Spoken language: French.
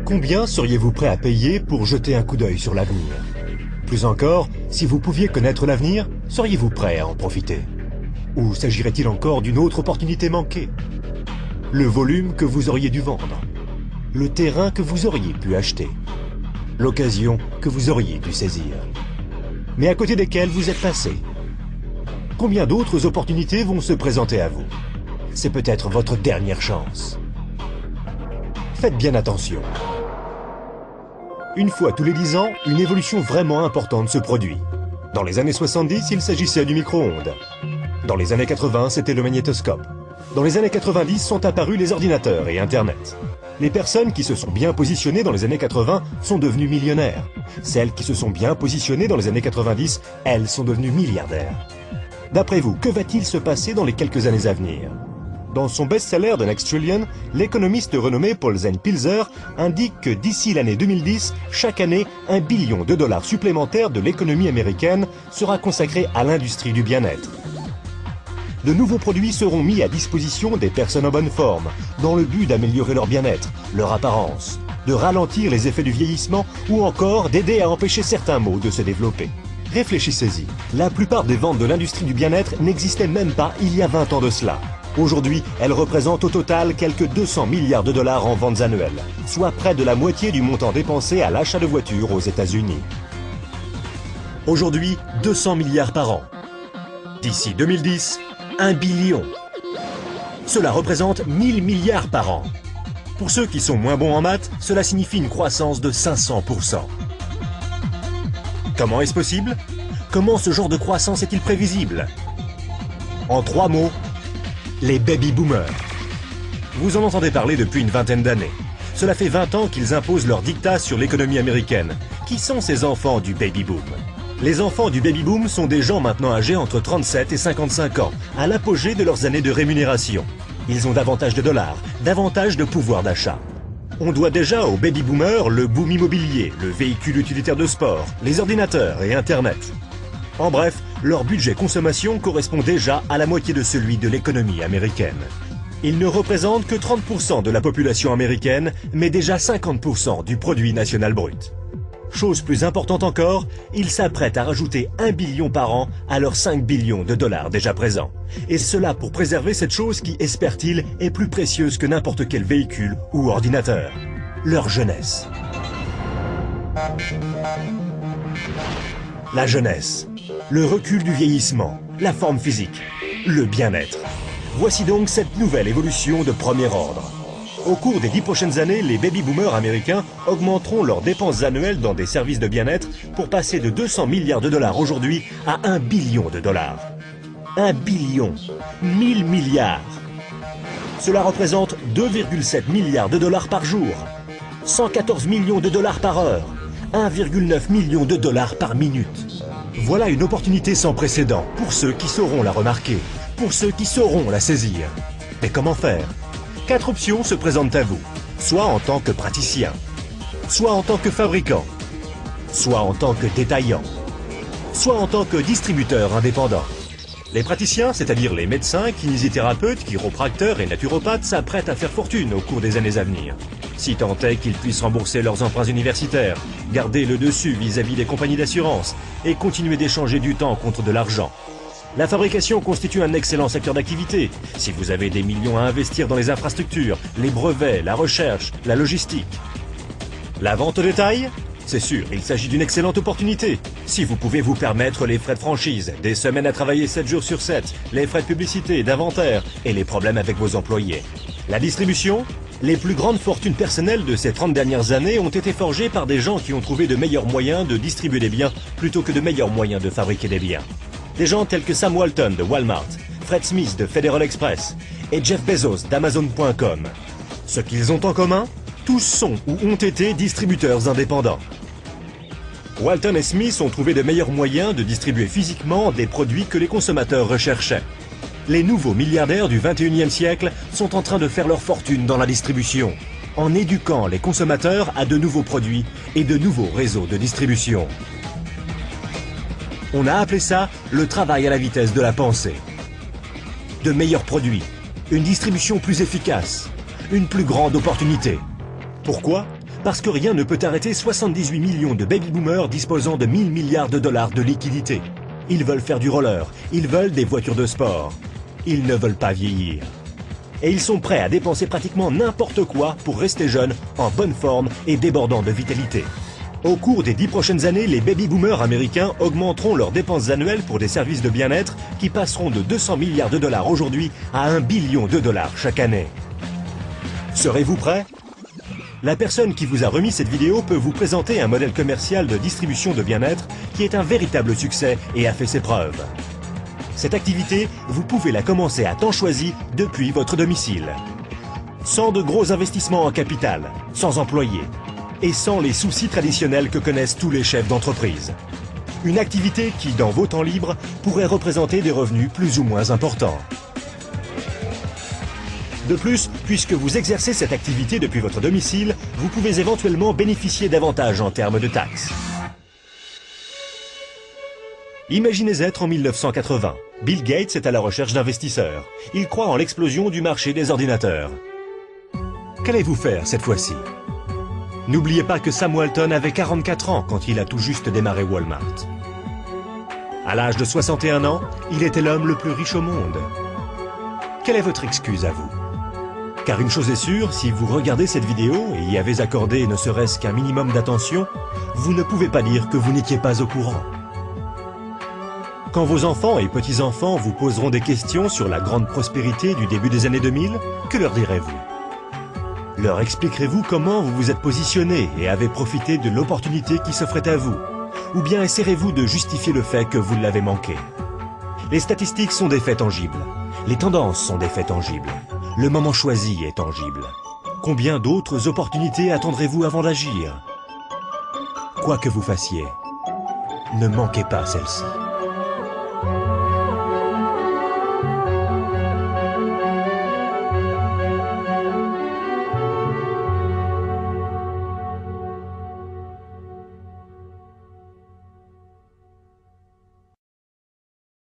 Combien seriez-vous prêt à payer pour jeter un coup d'œil sur l'avenir? Plus encore, si vous pouviez connaître l'avenir, seriez-vous prêt à en profiter? Ou s'agirait-il encore d'une autre opportunité manquée? Le volume que vous auriez dû vendre? Le terrain que vous auriez pu acheter? L'occasion que vous auriez dû saisir? Mais à côté desquelles vous êtes passé? Combien d'autres opportunités vont se présenter à vous? C'est peut-être votre dernière chance. Faites bien attention. Une fois tous les 10 ans, une évolution vraiment importante se produit. Dans les années 70, il s'agissait du micro-ondes. Dans les années 80, c'était le magnétoscope. Dans les années 90 sont apparus les ordinateurs et Internet. Les personnes qui se sont bien positionnées dans les années 80 sont devenues millionnaires. Celles qui se sont bien positionnées dans les années 90, elles sont devenues milliardaires. D'après vous, que va-t-il se passer dans les quelques années à venir? Dans son best-seller The Next Trillion, l'économiste renommé Paul Pilzer indique que d'ici l'année 2010, chaque année, $1 billion supplémentaires de l'économie américaine sera consacré à l'industrie du bien-être. De nouveaux produits seront mis à disposition des personnes en bonne forme, dans le but d'améliorer leur bien-être, leur apparence, de ralentir les effets du vieillissement ou encore d'aider à empêcher certains maux de se développer. Réfléchissez-y, la plupart des ventes de l'industrie du bien-être n'existaient même pas il y a 20 ans de cela. Aujourd'hui, elles représentent au total quelques $200 milliards en ventes annuelles, soit près de la moitié du montant dépensé à l'achat de voitures aux États-Unis. Aujourd'hui, 200 milliards par an. D'ici 2010, 1 billion. Cela représente 1000 milliards par an. Pour ceux qui sont moins bons en maths, cela signifie une croissance de 500%. Comment est-ce possible? Comment ce genre de croissance est-il prévisible? En 3 mots, les baby-boomers. Vous en entendez parler depuis une vingtaine d'années. Cela fait 20 ans qu'ils imposent leur diktat sur l'économie américaine. Qui sont ces enfants du baby-boom? Les enfants du baby-boom sont des gens maintenant âgés entre 37 et 55 ans, à l'apogée de leurs années de rémunération. Ils ont davantage de dollars, davantage de pouvoir d'achat. On doit déjà aux baby-boomers le boom immobilier, le véhicule utilitaire de sport, les ordinateurs et Internet. En bref, leur budget consommation correspond déjà à la moitié de celui de l'économie américaine. Ils ne représentent que 30% de la population américaine, mais déjà 50% du produit national brut. Chose plus importante encore, ils s'apprêtent à rajouter 1 billion par an à leurs 5 billions de dollars déjà présents. Et cela pour préserver cette chose qui, espèrent-ils, est plus précieuse que n'importe quel véhicule ou ordinateur. Leur jeunesse. La jeunesse. Le recul du vieillissement, la forme physique, le bien-être. Voici donc cette nouvelle évolution de premier ordre. Au cours des 10 prochaines années, les baby-boomers américains augmenteront leurs dépenses annuelles dans des services de bien-être pour passer de 200 milliards de dollars aujourd'hui à 1 billion de dollars. 1 billion, 1000 milliards. Cela représente 2,7 milliards de dollars par jour, 114 millions de dollars par heure, 1,9 million de dollars par minute. Voilà une opportunité sans précédent pour ceux qui sauront la remarquer, pour ceux qui sauront la saisir. Mais comment faire? 4 options se présentent à vous, soit en tant que praticien, soit en tant que fabricant, soit en tant que détaillant, soit en tant que distributeur indépendant. Les praticiens, c'est-à-dire les médecins, kinésithérapeutes, chiropracteurs et naturopathes s'apprêtent à faire fortune au cours des années à venir. Si tant est qu'ils puissent rembourser leurs emprunts universitaires, garder le dessus vis-à-vis des compagnies d'assurance et continuer d'échanger du temps contre de l'argent. La fabrication constitue un excellent secteur d'activité. Si vous avez des millions à investir dans les infrastructures, les brevets, la recherche, la logistique. La vente au détail? C'est sûr, il s'agit d'une excellente opportunité. Si vous pouvez vous permettre les frais de franchise, des semaines à travailler 7 jours sur 7, les frais de publicité, d'inventaire et les problèmes avec vos employés. La distribution? Les plus grandes fortunes personnelles de ces 30 dernières années ont été forgées par des gens qui ont trouvé de meilleurs moyens de distribuer des biens plutôt que de meilleurs moyens de fabriquer des biens. Des gens tels que Sam Walton de Walmart, Fred Smith de Federal Express et Jeff Bezos d'Amazon.com. Ce qu'ils ont en commun? Tous sont ou ont été distributeurs indépendants. Walton et Smith ont trouvé de meilleurs moyens de distribuer physiquement des produits que les consommateurs recherchaient. Les nouveaux milliardaires du 21e siècle sont en train de faire leur fortune dans la distribution, en éduquant les consommateurs à de nouveaux produits et de nouveaux réseaux de distribution. On a appelé ça le travail à la vitesse de la pensée. De meilleurs produits, une distribution plus efficace, une plus grande opportunité. Pourquoi? Parce que rien ne peut arrêter 78 millions de baby-boomers disposant de 1000 milliards de dollars de liquidités. Ils veulent faire du roller, ils veulent des voitures de sport. Ils ne veulent pas vieillir. Et ils sont prêts à dépenser pratiquement n'importe quoi pour rester jeunes, en bonne forme et débordants de vitalité. Au cours des 10 prochaines années, les baby-boomers américains augmenteront leurs dépenses annuelles pour des services de bien-être qui passeront de 200 milliards de dollars aujourd'hui à 1 billion de dollars chaque année. Serez-vous prêts? La personne qui vous a remis cette vidéo peut vous présenter un modèle commercial de distribution de bien-être qui est un véritable succès et a fait ses preuves. Cette activité, vous pouvez la commencer à temps choisi depuis votre domicile. Sans de gros investissements en capital, sans employés et sans les soucis traditionnels que connaissent tous les chefs d'entreprise. Une activité qui, dans vos temps libres, pourrait représenter des revenus plus ou moins importants. De plus, puisque vous exercez cette activité depuis votre domicile, vous pouvez éventuellement bénéficier d'avantages en termes de taxes. Imaginez être en 1980. Bill Gates est à la recherche d'investisseurs. Il croit en l'explosion du marché des ordinateurs. Qu'allez-vous faire cette fois-ci? N'oubliez pas que Sam Walton avait 44 ans quand il a tout juste démarré Walmart. À l'âge de 61 ans, il était l'homme le plus riche au monde. Quelle est votre excuse à vous? Car une chose est sûre, si vous regardez cette vidéo et y avez accordé ne serait-ce qu'un minimum d'attention, vous ne pouvez pas dire que vous n'étiez pas au courant. Quand vos enfants et petits-enfants vous poseront des questions sur la grande prospérité du début des années 2000, que leur direz-vous? Leur expliquerez-vous comment vous vous êtes positionné et avez profité de l'opportunité qui s'offrait à vous? Ou bien essaierez-vous de justifier le fait que vous l'avez manqué? Les statistiques sont des faits tangibles. Les tendances sont des faits tangibles. Le moment choisi est tangible. Combien d'autres opportunités attendrez-vous avant d'agir? Quoi que vous fassiez, ne manquez pas celle-ci.